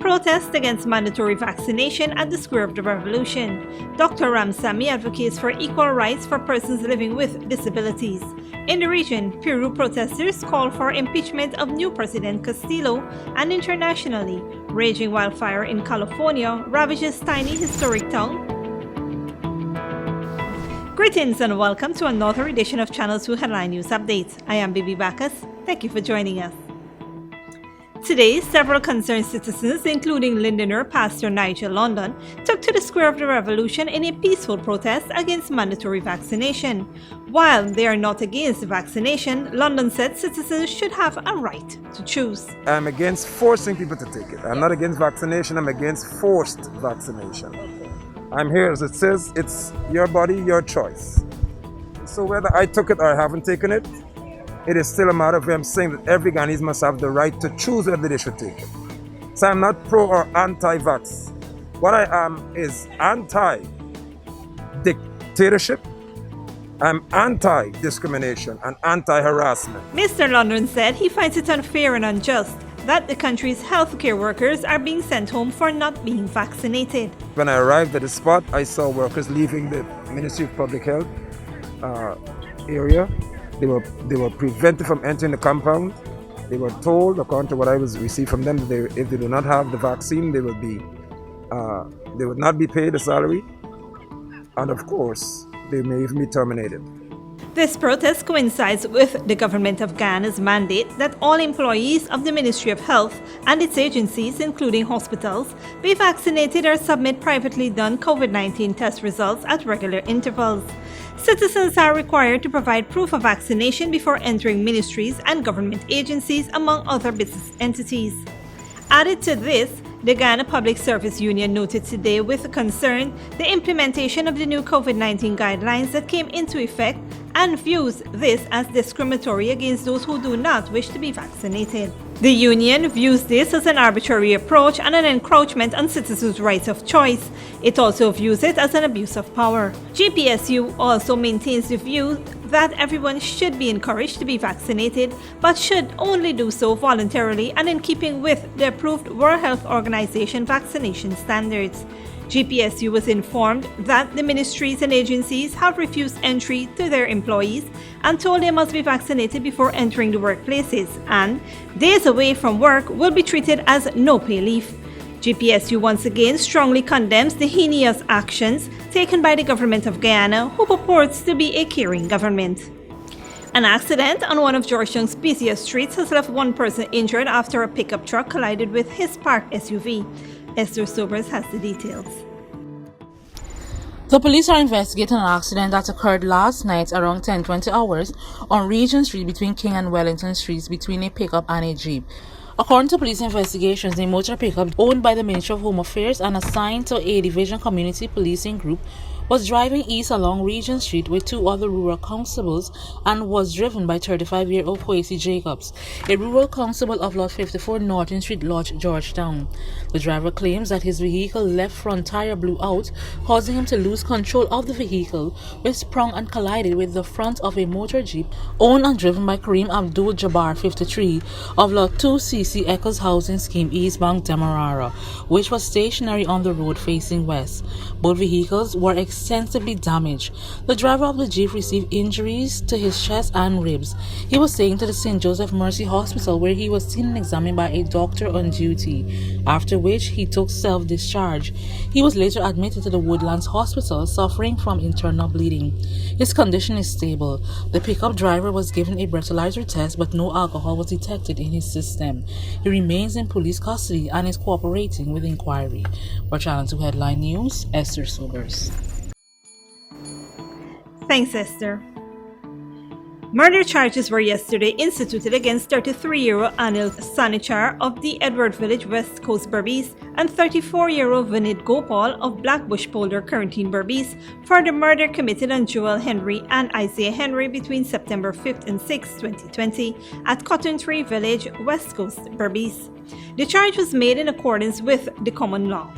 Protest against mandatory vaccination at the Square of the Revolution. Dr. Ramsamy advocates for equal rights for persons living with disabilities. In the region, Peru protesters call for impeachment of new President Castillo, and internationally, raging wildfire in California ravages tiny historic town. Greetings and welcome to another edition of Channel 2 Headline News Updates. I am Bibi Bacchus. Thank you for joining us. Today, several concerned citizens, including Lindoner pastor Nigel London, took to the Square of the Revolution in a peaceful protest against mandatory vaccination. While they are not against vaccination, London said citizens should have a right to choose. I'm against forcing people to take it. I'm not against vaccination, I'm against forced vaccination. I'm here, as it says, it's your body, your choice. So whether I took it or I haven't taken it, it is still a matter of them saying that every Ghanaian must have the right to choose whether they should take it. So I'm not pro or anti-vax. What I am is anti-dictatorship, I'm anti-discrimination and anti-harassment. Mr. London said he finds it unfair and unjust that the country's healthcare workers are being sent home for not being vaccinated. When I arrived at the spot, I saw workers leaving the Ministry of Public Health area. They were prevented from entering the compound. They were told, according to what I received from them, that if they do not have the vaccine, they would not be paid a salary, and of course, they may even be terminated. This protest coincides with the government of Ghana's mandate that all employees of the Ministry of Health and its agencies, including hospitals, be vaccinated or submit privately done COVID-19 test results at regular intervals. Citizens are required to provide proof of vaccination before entering ministries and government agencies, among other business entities. Added to this, the Ghana Public Service Union noted today with concern the implementation of the new COVID-19 guidelines that came into effect and views this as discriminatory against those who do not wish to be vaccinated. The union views this as an arbitrary approach and an encroachment on citizens' rights of choice. It also views it as an abuse of power. GPSU also maintains the view that everyone should be encouraged to be vaccinated, but should only do so voluntarily and in keeping with the approved World Health Organization vaccination standards. GPSU was informed that the ministries and agencies have refused entry to their employees and told they must be vaccinated before entering the workplaces, and days away from work will be treated as no-pay leave. GPSU once again strongly condemns the heinous actions taken by the government of Guyana, who purports to be a caring government. An accident on one of Georgetown's busiest streets has left one person injured after a pickup truck collided with his parked SUV. Esther Sobers has the details. The police are investigating an accident that occurred last night around 10:20 hours on Regent Street between King and Wellington Streets between a pickup and a Jeep. According to police investigations, the motor pickup owned by the Ministry of Home Affairs and assigned to a division community policing group was driving east along Regent Street with two other rural constables and was driven by 35-year-old Kwesi Jacobs, a rural constable of Lot 54 Norton Street Lodge, Georgetown. The driver claims that his vehicle left front tire blew out, causing him to lose control of the vehicle, which sprung and collided with the front of a motor jeep owned and driven by Kareem Abdul Jabbar, 53, of Lot 2 CC Echoes Housing Scheme East Bank, Demerara, which was stationary on the road facing west. Both vehicles were extensively damaged. The driver of the Jeep received injuries to his chest and ribs. He was taken to the St. Joseph Mercy Hospital, where he was seen and examined by a doctor on duty, after which he took self-discharge. He was later admitted to the Woodlands Hospital, suffering from internal bleeding. His condition is stable. The pickup driver was given a breathalyzer test, but no alcohol was detected in his system. He remains in police custody and is cooperating with the inquiry. For Channel 2 Headline News, Esther Sobers. Thanks, Esther. Murder charges were yesterday instituted against 33-year-old Anil Sanichar of the Edward Village, West Coast, Berbice, and 34-year-old Vinit Gopal of Blackbush Polder, Currentine, Berbice, for the murder committed on Joel Henry and Isaiah Henry between September 5th and 6th, 2020 at Cotton Tree Village, West Coast, Berbice. The charge was made in accordance with the common law.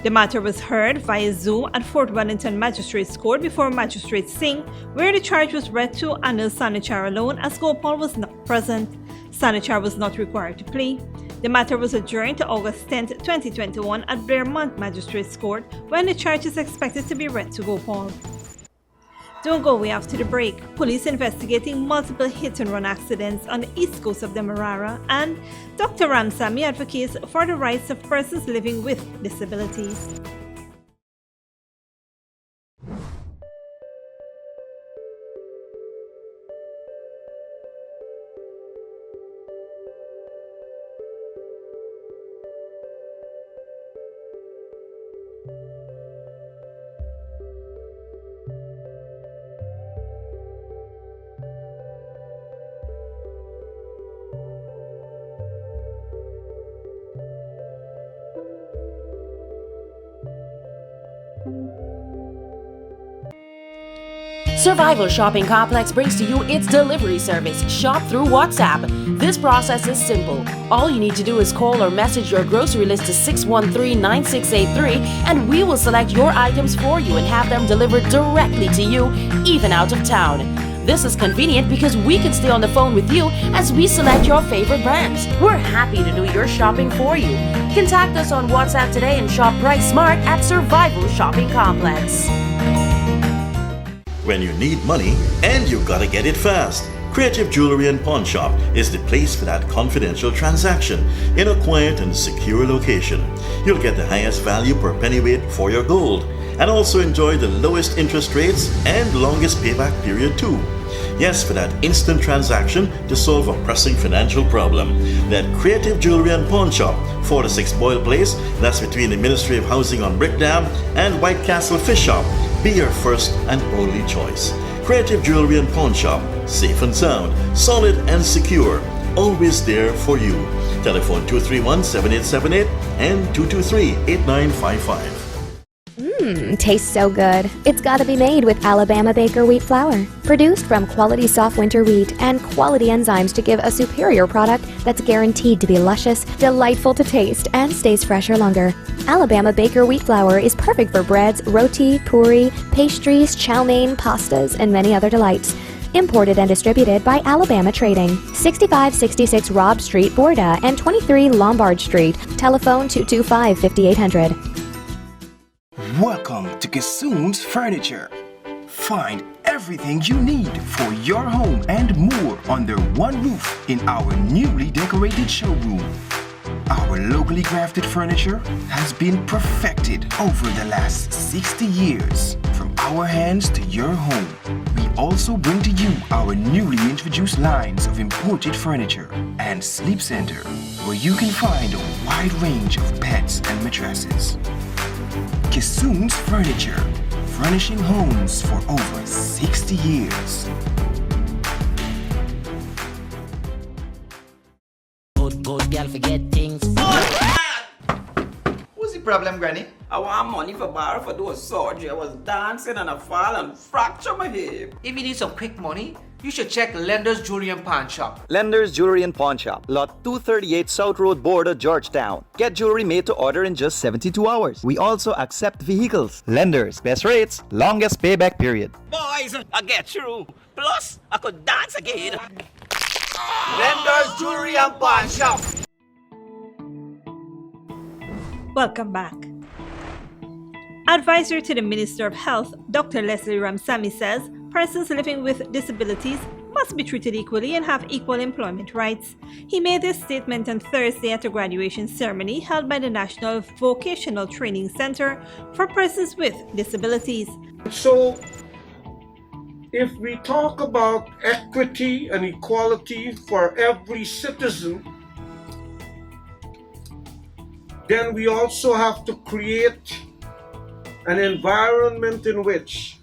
The matter was heard via Zoom at Fort Wellington Magistrates Court before Magistrate Singh, where the charge was read to Anil Sanichar alone as Gopal was not present. Sanichar was not required to plea. The matter was adjourned to August 10, 2021 at Beaumont Magistrates Court, when the charge is expected to be read to Gopal. Don't go away after the break. Police investigating multiple hit-and-run accidents on the east coast of Demerara, and Dr. Ramsamy advocates for the rights of persons living with disabilities. Survival Shopping Complex brings to you its delivery service, Shop through WhatsApp. This process is simple. All you need to do is call or message your grocery list to 613-9683 and we will select your items for you and have them delivered directly to you, even out of town. This is convenient because we can stay on the phone with you as we select your favorite brands. We're happy to do your shopping for you. Contact us on WhatsApp today and shop price smart at Survival Shopping Complex. When you need money and you gotta get it fast, Creative Jewelry and Pawn Shop is the place for that confidential transaction in a quiet and secure location. You'll get the highest value per pennyweight for your gold and also enjoy the lowest interest rates and longest payback period too. Yes, for that instant transaction to solve a pressing financial problem. That Creative Jewelry and Pawn Shop, 46 Boyle Place, that's between the Ministry of Housing on Brick Dam and White Castle Fish Shop. Be your first and only choice. Creative Jewelry and Pawn Shop, safe and sound, solid and secure, always there for you. Telephone 231-7878 and 223-8955. Tastes so good. It's gotta be made with Alabama Baker wheat flour. Produced from quality soft winter wheat and quality enzymes to give a superior product that's guaranteed to be luscious, delightful to taste, and stays fresher longer. Alabama Baker wheat flour is perfect for breads, roti, puri, pastries, chow mein, pastas, and many other delights. Imported and distributed by Alabama Trading. 6566 Robb Street, Borda, and 23 Lombard Street. Telephone 225-5800. Welcome to Kissoon's Furniture. Find everything you need for your home and more under one roof in our newly decorated showroom. Our locally crafted furniture has been perfected over the last 60 years. From our hands to your home, we also bring to you our newly introduced lines of imported furniture and sleep center, where you can find a wide range of beds and mattresses. Kissoon's Furniture, furnishing homes for over 60 years. Good girl forget things. What's the problem, Granny? I want money for borrow for those surgery. I was dancing and I fall and fracture my hip. If you need some quick money, you should check Lender's Jewelry and Pawn Shop. Lender's Jewelry and Pawn Shop, Lot 238 South Road, Border, Georgetown. Get jewelry made to order in just 72 hours. We also accept vehicles. Lender's, best rates, longest payback period. Boys, I get through. Plus, I could dance again. Lender's Jewelry and Pawn Shop. Welcome back. Advisor to the Minister of Health, Dr. Leslie Ramsamy says persons living with disabilities must be treated equally and have equal employment rights. He made this statement on Thursday at a graduation ceremony held by the National Vocational Training Center for Persons with Disabilities. So, if we talk about equity and equality for every citizen, then we also have to create an environment in which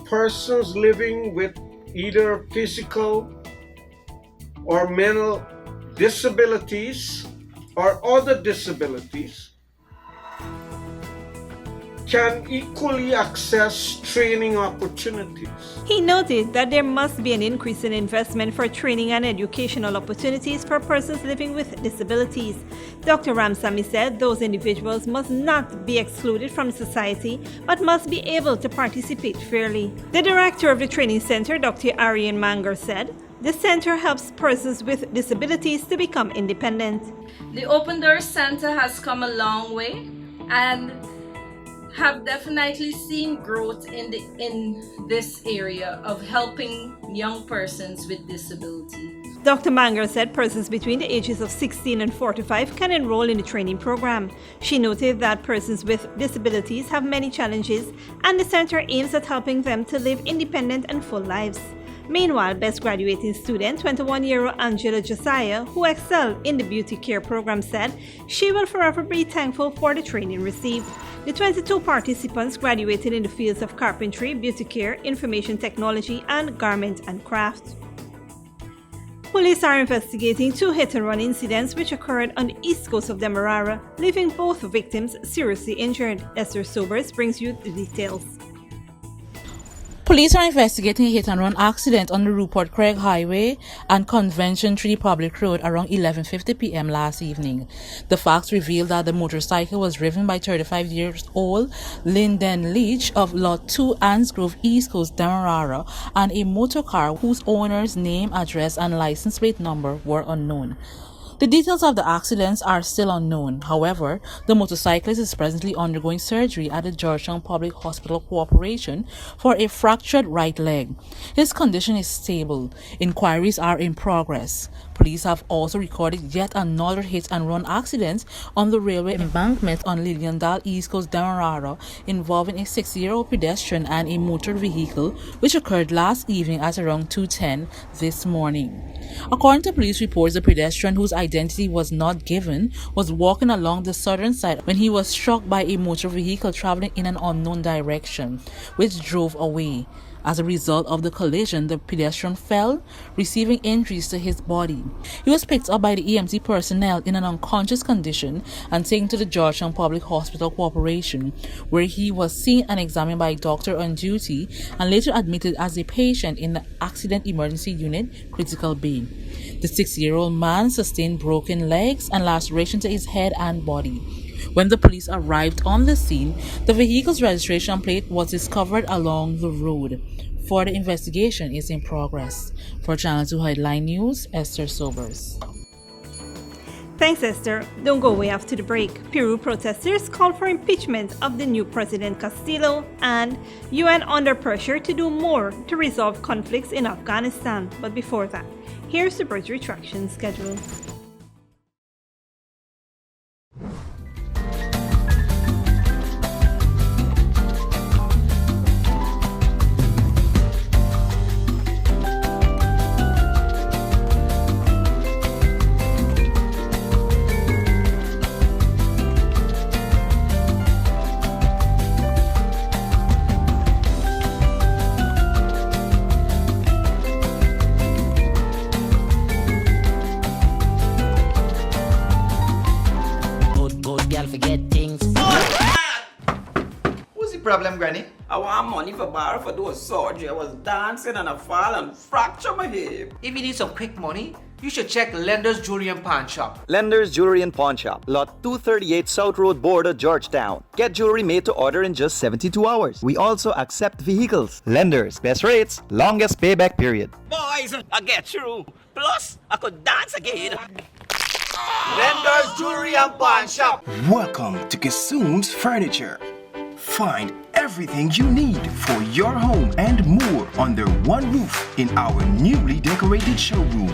persons living with either physical or mental disabilities or other disabilities can equally access training opportunities. He noted that there must be an increase in investment for training and educational opportunities for persons living with disabilities. Dr. Ramsamy said those individuals must not be excluded from society but must be able to participate fairly. The director of the training center, Dr. Arian Manger, said The center helps persons with disabilities to become independent. The Open Doors Center has come a long way and have definitely seen growth in this area of helping young persons with disability. Dr. Manger said persons between the ages of 16 and 45 can enroll in the training program. She noted that persons with disabilities have many challenges, and the center aims at helping them to live independent and full lives. Meanwhile, best graduating student, 21-year-old Angela Josiah, who excelled in the beauty care program, said she will forever be thankful for the training received. The 22 participants graduated in the fields of carpentry, beauty care, information technology, and garment and craft. Police are investigating 2 hit-and-run incidents which occurred on the east coast of Demerara, leaving both victims seriously injured. Esther Sobers brings you the details. Police are investigating a hit-and-run accident on the Rupert Craig Highway and Convention 3 Public Road around 11:50 p.m. last evening. The facts reveal that the motorcycle was driven by 35-year-old Lyndon Leach of Lot 2 Ansgrove, East Coast, Demerara, and a motorcar whose owner's name, address, and license plate number were unknown. The details of the accidents are still unknown. However, the motorcyclist is presently undergoing surgery at the Georgetown Public Hospital Corporation for a fractured right leg. His condition is stable. Inquiries are in progress. Police have also recorded yet another hit-and-run accident on the railway embankment on Liliandale, East Coast, Demerara, involving a 60-year-old pedestrian and a motor vehicle, which occurred last evening at around 2:10 this morning. According to police reports, the pedestrian, whose identity was not given, was walking along the southern side when he was struck by a motor vehicle traveling in an unknown direction, which drove away. As a result of the collision, the pedestrian fell, receiving injuries to his body. He was picked up by the EMT personnel in an unconscious condition and taken to the Georgetown Public Hospital Corporation, where he was seen and examined by a doctor on duty and later admitted as a patient in the Accident Emergency Unit, Critical Bay. The 60-year-old man sustained broken legs and laceration to his head and body. When the police arrived on the scene, the vehicle's registration plate was discovered along the road. Further investigation is in progress. For Channel 2 Headline News, Esther Sobers. Thanks, Esther. Don't go away after the break. Peru protesters called for impeachment of the new President Castillo, and UN under pressure to do more to resolve conflicts in Afghanistan. But before that, here's the bridge retraction schedule. Problem, Granny? I want money for borrow for do a surgery. I was dancing and I fall and fracture my hip. If you need some quick money, you should check Lender's Jewelry and Pawn Shop. Lender's Jewelry and Pawn Shop, Lot 238 South Road Border, Georgetown. Get jewelry made to order in just 72 hours. We also accept vehicles. Lenders, best rates, longest payback period. Boys, I get through. Plus, I could dance again. Lender's Jewelry and Pawn Shop. Welcome to Kissoon's Furniture. Find everything you need for your home and more under one roof in our newly decorated showroom.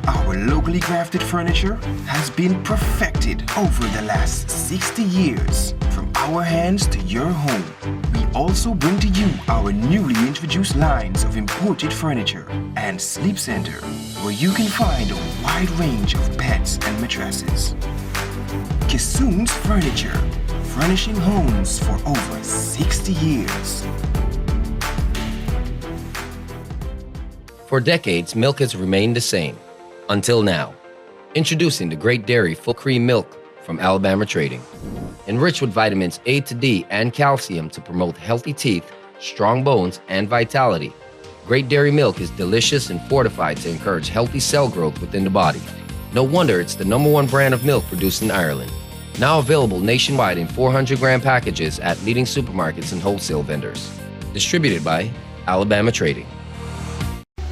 Our locally crafted furniture has been perfected over the last 60 years. From our hands to your home, we also bring to you our newly introduced lines of imported furniture and sleep center, where you can find a wide range of beds and mattresses. Kissoon's Furniture, furnishing homes for over 60 years. For decades, milk has remained the same. Until now. Introducing the Great Dairy Full Cream Milk from Alabama Trading. Enriched with vitamins A to D and calcium to promote healthy teeth, strong bones, and vitality. Great Dairy Milk is delicious and fortified to encourage healthy cell growth within the body. No wonder it's the #1 brand of milk produced in Ireland. Now available nationwide in 400-gram packages at leading supermarkets and wholesale vendors. Distributed by Alabama Trading.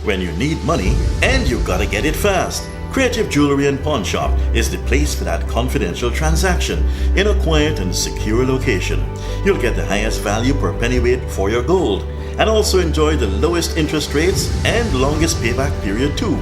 When you need money and you gotta get it fast, Creative Jewelry and Pawn Shop is the place for that confidential transaction in a quiet and secure location. You'll get the highest value per pennyweight for your gold and also enjoy the lowest interest rates and longest payback period too.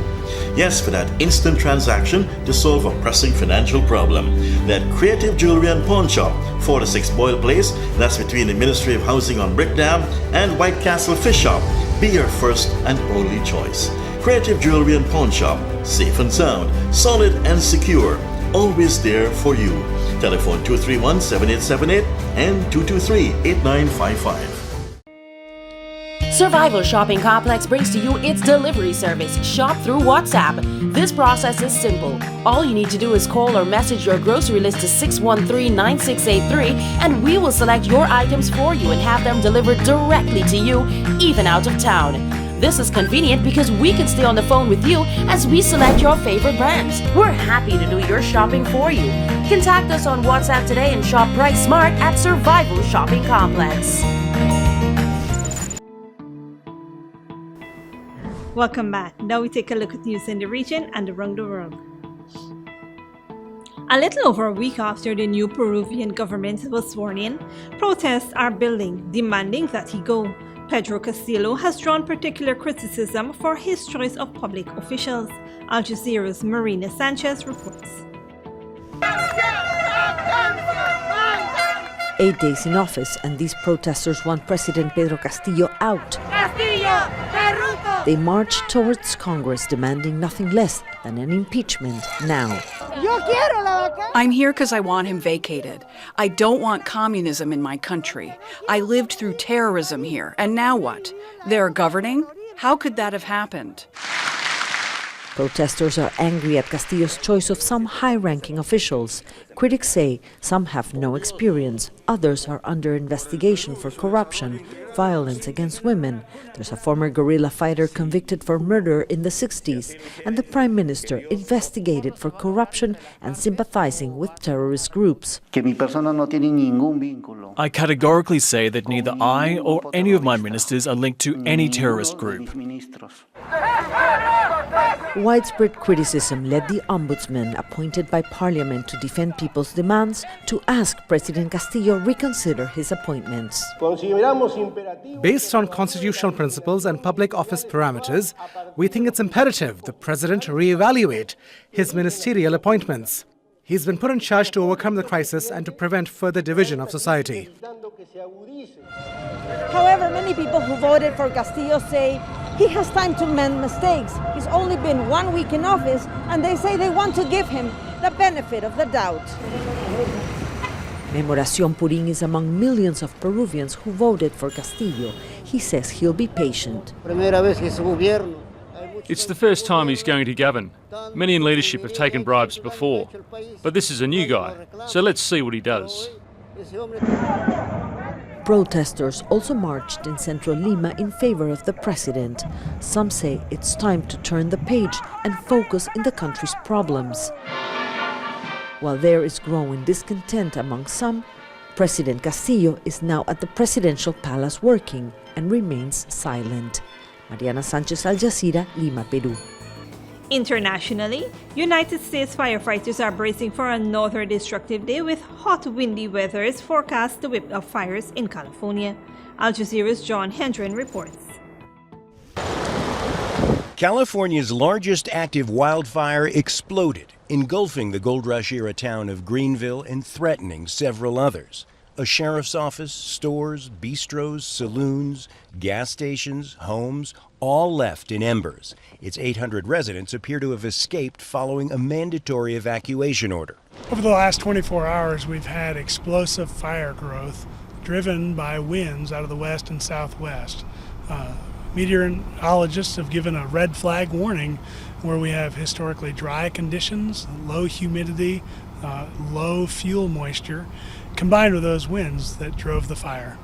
Yes, for that instant transaction to solve a pressing financial problem. Let Creative Jewelry and Pawn Shop, 46 Boyle Place, that's between the Ministry of Housing on Brick Dam and White Castle Fish Shop, be your first and only choice. Creative Jewelry and Pawn Shop, safe and sound, solid and secure, always there for you. Telephone 231-7878 and 223-8955. Survival Shopping Complex brings to you its delivery service, Shop Through WhatsApp. This process is simple. All you need to do is call or message your grocery list to 613-9683 and we will select your items for you and have them delivered directly to you, even out of town. This is convenient because we can stay on the phone with you as we select your favorite brands. We're happy to do your shopping for you. Contact us on WhatsApp today and shop price smart at Survival Shopping Complex. Welcome back. Now we take a look at news in the region and around the world. A little over a week after the new Peruvian government was sworn in, protests are building, demanding that he go. Pedro Castillo has drawn particular criticism for his choice of public officials. Al Jazeera's Marina Sanchez reports. 8 days in office, and these protesters want President Pedro Castillo out. They marched towards Congress demanding nothing less than an impeachment now. I'm here because I want him vacated. I don't want communism in my country. I lived through terrorism here, and now what? They're governing? How could that have happened? Protesters are angry at Castillo's choice of some high-ranking officials. Critics say some have no experience, others are under investigation for corruption, violence against women. There's a former guerrilla fighter convicted for murder in the 60s, and the Prime Minister investigated for corruption and sympathizing with terrorist groups. I categorically say that neither I or any of my ministers are linked to any terrorist group. Widespread criticism led the ombudsman appointed by Parliament to defend people's demands to ask President Castillo reconsider his appointments. Based on constitutional principles and public office parameters, we think it's imperative the President reevaluate his ministerial appointments. He's been put in charge to overcome the crisis and to prevent further division of society. However, many people who voted for Castillo say he has time to mend mistakes. He's only been 1 week in office, and they say they want to give him the benefit of the doubt. Memoración Purín is among millions of Peruvians who voted for Castillo. He says he'll be patient. It's the first time he's going to govern. Many in leadership have taken bribes before, but this is a new guy, so let's see what he does. Protesters also marched in central Lima in favor of the president. Some say it's time to turn the page and focus in the country's problems. While there is growing discontent among some, President Castillo is now at the presidential palace working and remains silent. Mariana Sanchez, Al Jazeera, Lima, Peru. Internationally, United States firefighters are bracing for another destructive day with hot, windy weather is forecast to whip up fires in California. Al Jazeera's John Hendren reports. California's largest active wildfire exploded, engulfing the Gold Rush-era town of Greenville and threatening several others. A sheriff's office, stores, bistros, saloons, gas stations, homes, all left in embers. Its 800 residents appear to have escaped following a mandatory evacuation order. Over the last 24 hours, we've had explosive fire growth driven by winds out of the west and southwest. Meteorologists have given a red flag warning where we have historically dry conditions, low humidity, low fuel moisture, combined with those winds that drove the fire.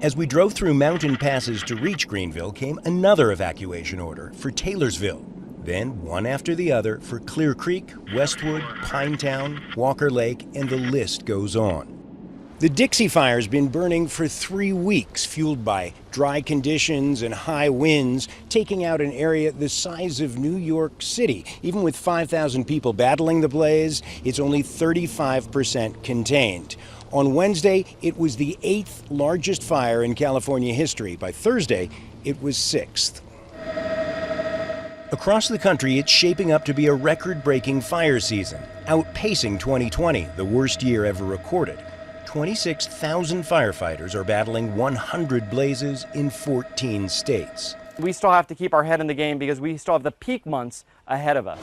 As we drove through mountain passes to reach Greenville came another evacuation order for Taylorsville. Then, one after the other, for Clear Creek, Westwood, Pinetown, Walker Lake, and the list goes on. The Dixie Fire's been burning for 3 weeks, fueled by dry conditions and high winds, taking out an area the size of New York City. Even with 5,000 people battling the blaze, it's only 35% contained. On Wednesday, it was the 8th largest fire in California history. By Thursday, it was 6th. Across the country, it's shaping up to be a record-breaking fire season, outpacing 2020, the worst year ever recorded. 26,000 firefighters are battling 100 blazes in 14 states. We still have to keep our head in the game because we still have the peak months ahead of us.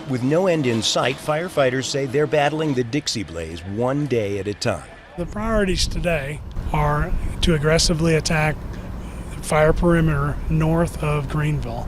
With no end in sight, firefighters say they're battling the Dixie blaze one day at a time. The priorities today are to aggressively attack the fire perimeter north of Greenville.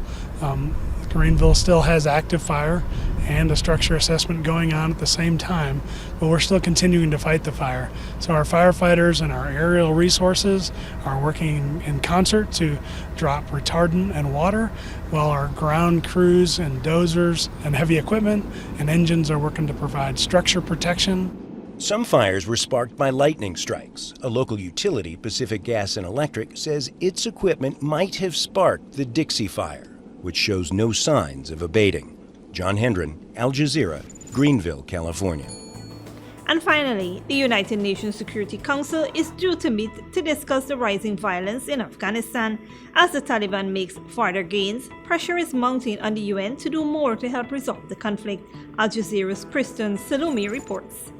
Greenville still has active fire and a structure assessment going on at the same time, but we're still continuing to fight the fire. So our firefighters and our aerial resources are working in concert to drop retardant and water, while our ground crews and dozers and heavy equipment and engines are working to provide structure protection. Some fires were sparked by lightning strikes. A local utility, Pacific Gas and Electric, says its equipment might have sparked the Dixie Fire, which shows no signs of abating. John Hendren, Al Jazeera, Greenville, California. And finally, the United Nations Security Council is due to meet to discuss the rising violence in Afghanistan. As the Taliban makes further gains, pressure is mounting on the UN to do more to help resolve the conflict. Al Jazeera's Preston Salumi reports.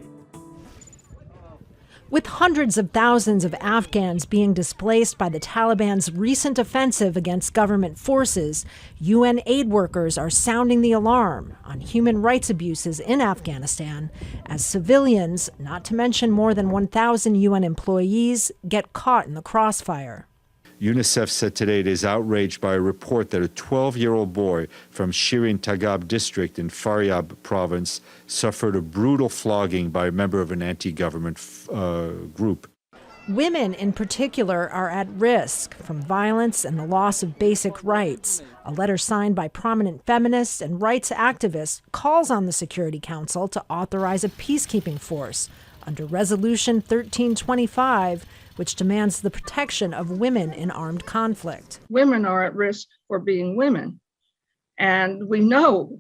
With hundreds of thousands of Afghans being displaced by the Taliban's recent offensive against government forces, UN aid workers are sounding the alarm on human rights abuses in Afghanistan as civilians, not to mention more than 1,000 UN employees, get caught in the crossfire. UNICEF said today it is outraged by a report that a 12-year-old boy from Shirin Tagab district in Faryab province suffered a brutal flogging by a member of an anti-government group. Women in particular are at risk from violence and the loss of basic rights. A letter signed by prominent feminists and rights activists calls on the Security Council to authorize a peacekeeping force under Resolution 1325, which demands the protection of women in armed conflict. Women are at risk for being women, and we know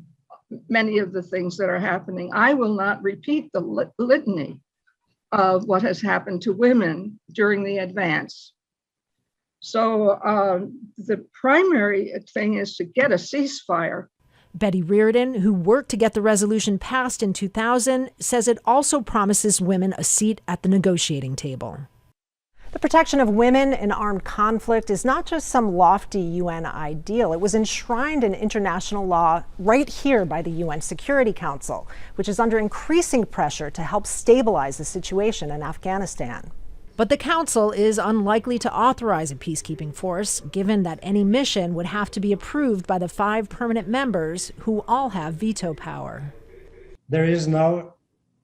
many of the things that are happening. I will not repeat the litany of what has happened to women during the advance. So the primary thing is to get a ceasefire. Betty Reardon, who worked to get the resolution passed in 2000, says it also promises women a seat at the negotiating table. The protection of women in armed conflict is not just some lofty UN ideal. It was enshrined in international law right here by the UN Security Council, which is under increasing pressure to help stabilize the situation in Afghanistan. But the Council is unlikely to authorize a peacekeeping force, given that any mission would have to be approved by the 5 permanent members who all have veto power. There is now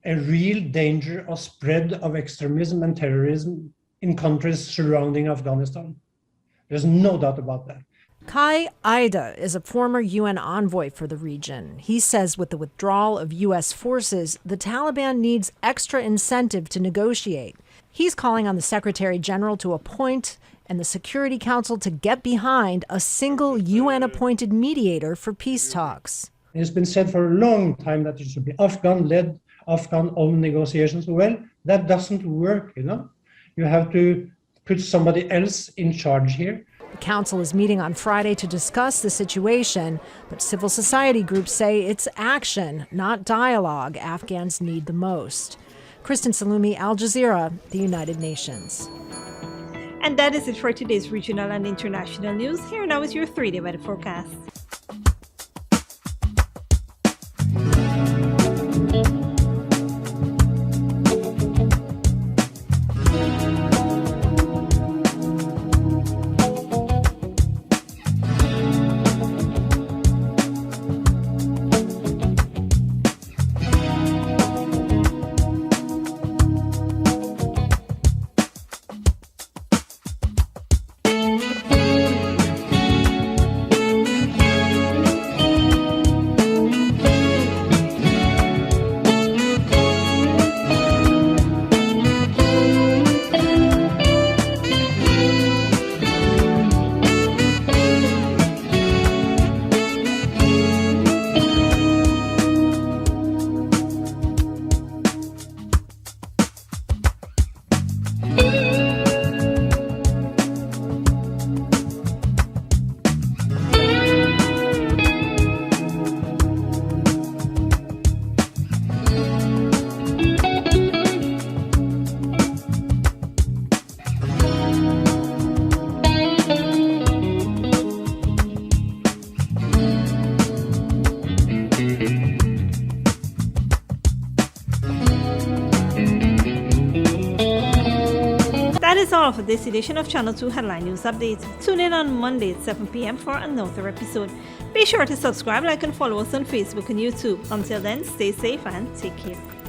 a real danger of spread of extremism and terrorism in countries surrounding Afghanistan. There's no doubt about that. Kai Ida is a former UN envoy for the region. He says with the withdrawal of U.S. forces, the Taliban needs extra incentive to negotiate. He's calling on the Secretary General to appoint and the Security Council to get behind a single UN-appointed mediator for peace talks. It's been said for a long time that it should be Afghan-led, Afghan-owned negotiations. Well, that doesn't work, you know. You have to put somebody else in charge here. The council is meeting on Friday to discuss the situation, but civil society groups say it's action, not dialogue, Afghans need the most. Kristen Salumi, Al Jazeera, the United Nations. And that is it for today's regional and international news. Here now is your 3-day weather forecast. is all for this edition of Channel 2 Headline News Update. Tune in on Monday at 7 p.m. for another episode. Be sure to subscribe, like, and follow us on Facebook and YouTube. Until then, stay safe and take care.